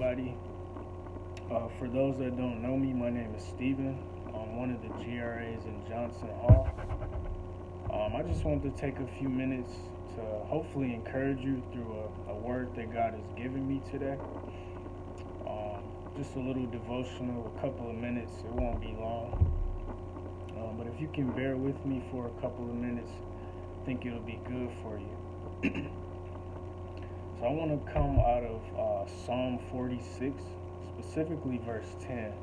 everybody. For those that don't know me, my name is Steven. I'm one of the GRAs in Johnson Hall. I just wanted to take a few minutes to hopefully encourage you through a word that God has given me today. Just a little devotional, a couple of minutes. It won't be long. But if you can bear with me for a couple of minutes, I think it'll be good for you. So I want to come out of Psalm 46, specifically verse 10.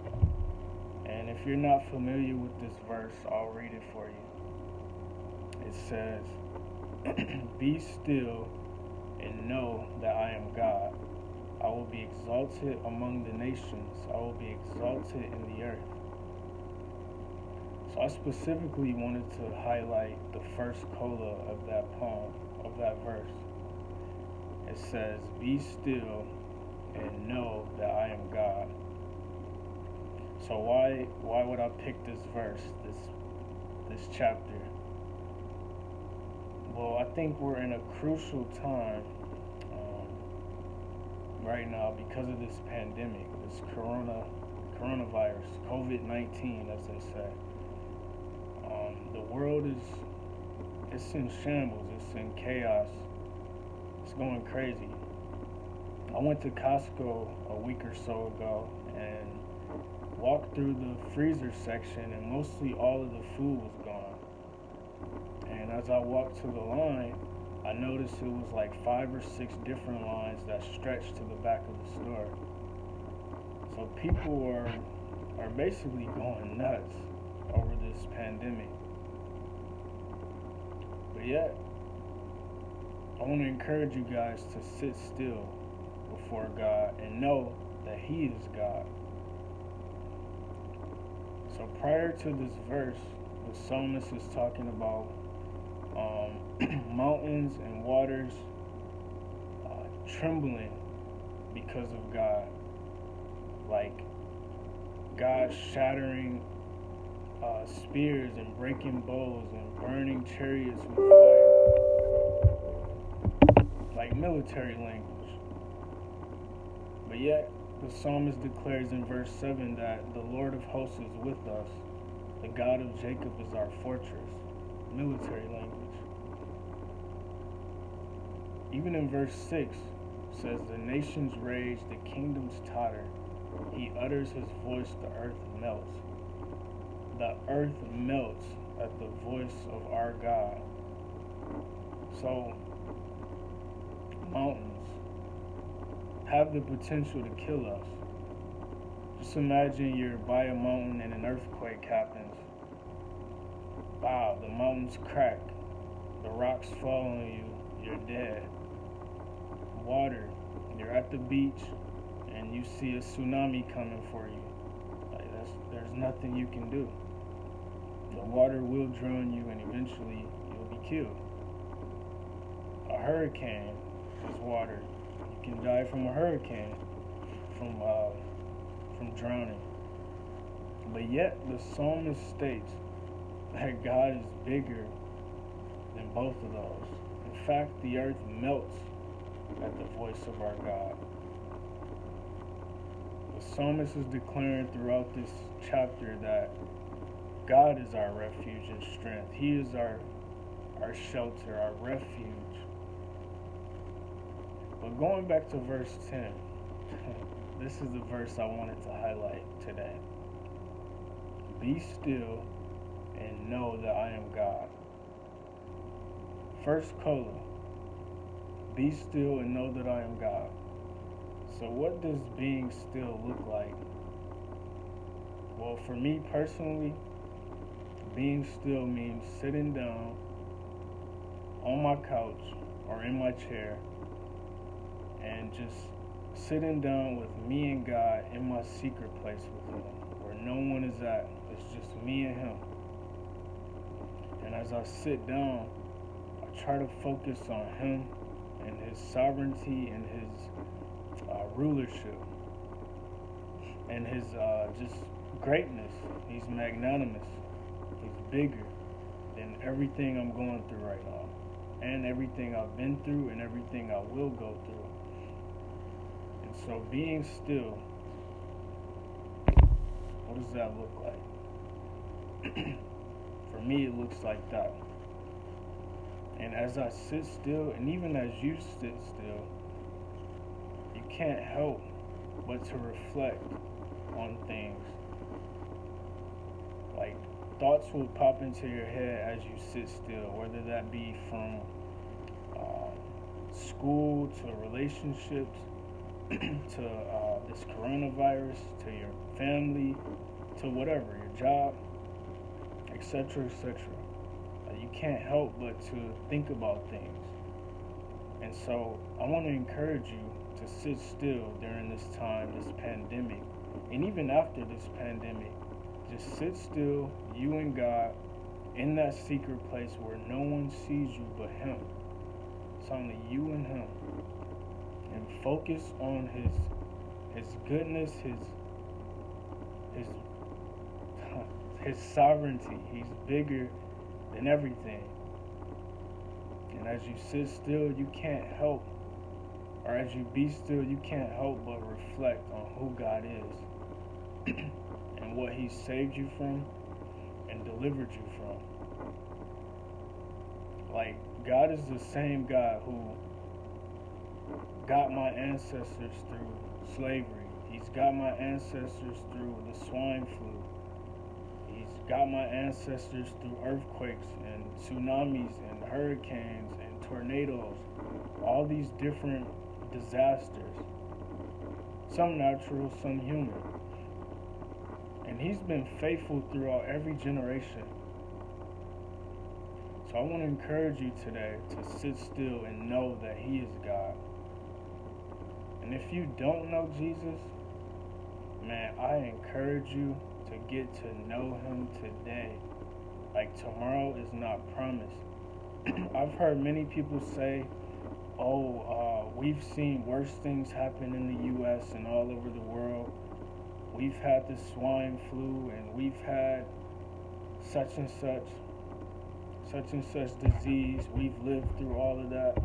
And if you're not familiar with this verse, I'll read it for you. It says, "Be still and know that I am God. I will be exalted among the nations. I will be exalted in the earth." So I specifically wanted to highlight the first cola of that poem, of that verse. It says, "Be still and know that I am God." So why would I pick this verse, this chapter? Well, I think we're in a crucial time right now because of this pandemic, this coronavirus, COVID-19, as they say. The world it's in shambles, it's in chaos, it's going crazy. I went to Costco a week or so ago and walked through the freezer section, and mostly all of the food was gone. And as I walked to the line, I noticed it was like 5 or 6 different lines that stretched to the back of the store. So people are basically going nuts over this pandemic. But yet, I want to encourage you guys to sit still before God and know that He is God. So prior to this verse, the psalmist is talking about mountains and waters trembling because of God, like God shattering spears and breaking bows and burning chariots with fire, like military language. But yet, the psalmist declares in verse 7 that the Lord of hosts is with us, the God of Jacob is our fortress, military language. Even in verse 6, it says, "The nations rage, the kingdoms totter. He utters his voice, the earth melts." The earth melts at the voice of our God. So, mountains have the potential to kill us. Just imagine you're by a mountain and an earthquake happens. Wow, the mountains crack. The rocks fall on you. You're dead. Water. You're at the beach and you see a tsunami coming for you. There's nothing you can do. The water will drown you and eventually you'll be killed. A hurricane is water. You can die from a hurricane, from drowning. But yet the psalmist states that God is bigger than both of those. In fact, the earth melts at the voice of our God. The psalmist is declaring throughout this chapter that God is our refuge and strength. He is our shelter, our refuge. But going back to verse 10, this is the verse I wanted to highlight today. "Be still and know that I am God." First cola. Be still and know that I am God. So what does being still look like? Well, for me personally, being still means sitting down on my couch or in my chair and just sitting down with me and God in my secret place with Him, where no one is at. It's just me and Him. And as I sit down, I try to focus on Him and His sovereignty and His rulership and His just greatness. He's magnanimous. He's bigger than everything I'm going through right now, and everything I've been through, and everything I will go through. And So being still, what does that look like? For me, it looks like that. And as I sit still, and even as you sit still, you can't help but to reflect on things. Like, thoughts will pop into your head as you sit still, whether that be from school to relationships to this coronavirus to your family to whatever, your job, etc., etc. You can't help but to think about things. And so I want to encourage you to sit still during this time, this pandemic, and even after this pandemic. Just sit still, you and God, in that secret place where no one sees you but Him. It's only you and Him. And focus on His goodness, His sovereignty. He's bigger than everything. And as you sit still, you can't help, or as you be still, you can't help but reflect on who God is and what He saved you from and delivered you from. Like, God is the same God who got my ancestors through slavery. He's got my ancestors through the swine flu. He's got my ancestors through earthquakes and tsunamis and hurricanes and tornadoes. All these different disasters. Some natural, some human. And He's been faithful throughout every generation. So I want to encourage you today to sit still and know that He is God. And if you don't know Jesus, man, I encourage you to get to know Him today. Like, tomorrow is not promised. I've heard many people say, we've seen worse things happen in the U.S. and all over the world. We've had the swine flu, and we've had such and such disease. We've lived through all of that.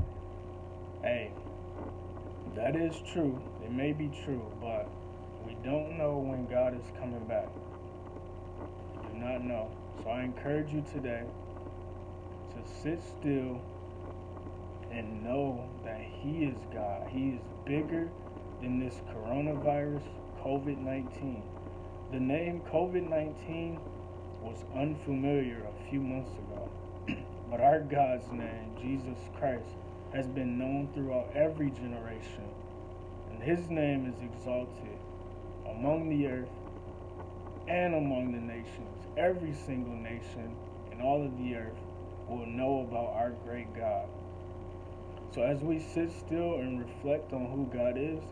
Hey, that is true. It may be true, but we don't know when God is coming back. We do not know. So I encourage you today to sit still and know that He is God. He is bigger than this coronavirus, COVID-19. The name COVID-19 was unfamiliar a few months ago. But our God's name, Jesus Christ, has been known throughout every generation. And His name is exalted among the earth and among the nations. Every single nation in all of the earth will know about our great God. So as we sit still and reflect on who God is,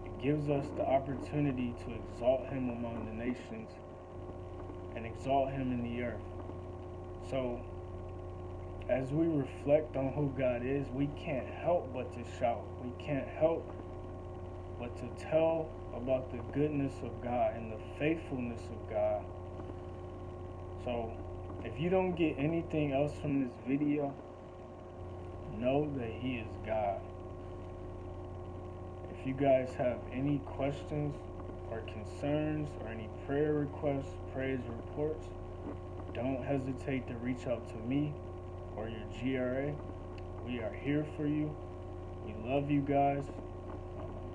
it gives us the opportunity to exalt Him among the nations and exalt Him in the earth. So as we reflect on who God is, we can't help but to shout. We can't help but to tell about the goodness of God and the faithfulness of God. So if you don't get anything else from this video, know that He is God. If you guys have any questions or concerns or any prayer requests, praise reports, don't hesitate to reach out to me or your GRA. We are here for you. We love you guys,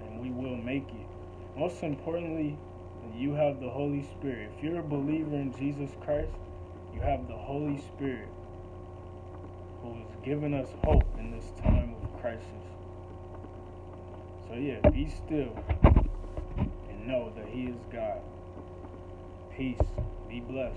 and we will make it. Most importantly, you have the Holy Spirit. If you're a believer in Jesus Christ, you have the Holy Spirit who has given us hope in this time of crisis. So yeah, be still and know that He is God. Peace. Be blessed.